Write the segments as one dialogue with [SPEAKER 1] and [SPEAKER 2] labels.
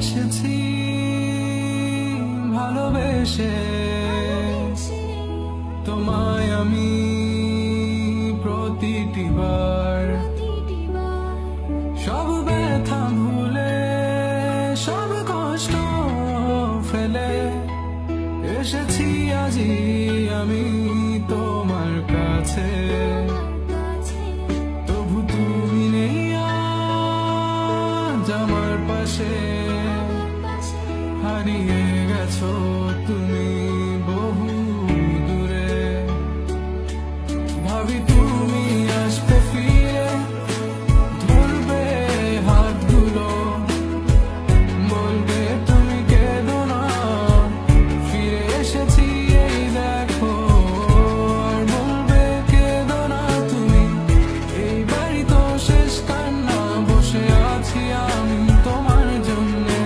[SPEAKER 1] এসেছি ভালোবেসে তোমায় আমি প্রতিটি বার সব ব্যথা ভুলে সব কষ্ট ফেলে এসেছি আজি আমি তোমার কাছে তবু তুমি নেই আজ আমার পাশে হারিয়ে গেছো তুমি বহু দূরে ভাবি তুমি আসবে ফিরে ধরবে হাতগুলো বলবে তুমি কেঁদো না ফিরে এসেছি এই দেখো আর বলবে কেঁদো না তুমি এই বাড়ি তো শেষ কান্না বসে আছি আমি তোমার জন্যে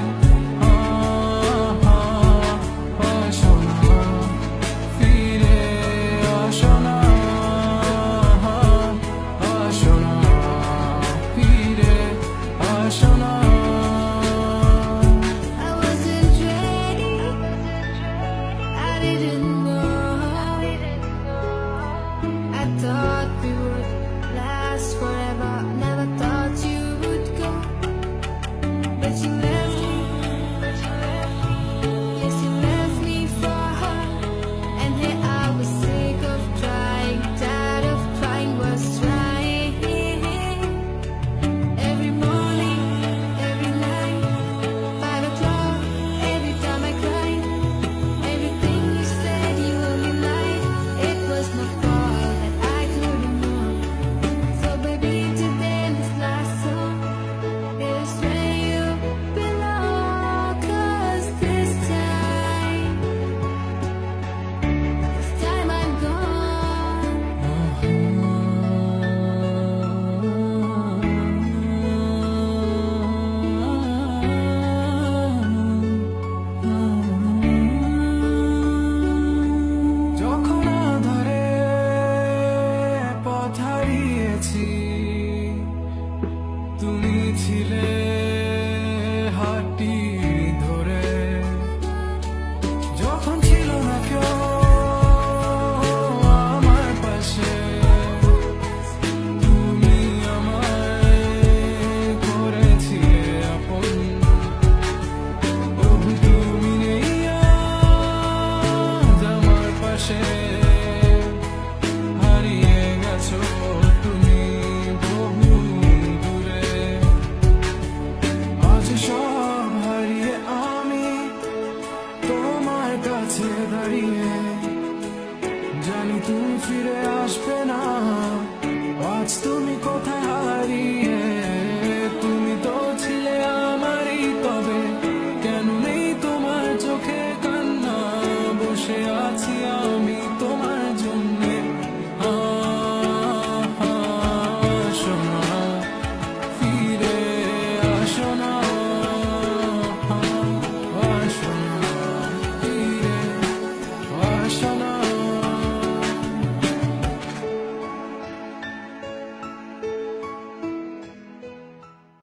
[SPEAKER 1] আসো না ফিরে আসো না আসো না ফিরে আসো না
[SPEAKER 2] I wasn't ready, I didn't know. I thought we would last forever, never thought you would go. But you left me, yes you left me for her. And here I was sick of trying, tired of crying, was trying. Every morning, every night, 5 o'clock, every time I cried. Everything you said you only lied. It was my fault that I couldn't know. So baby, today this last song is where you belong. 'Cause this time I'm gone.
[SPEAKER 1] যখন আধারে পথ হারিয়েছি তুমি ছিলে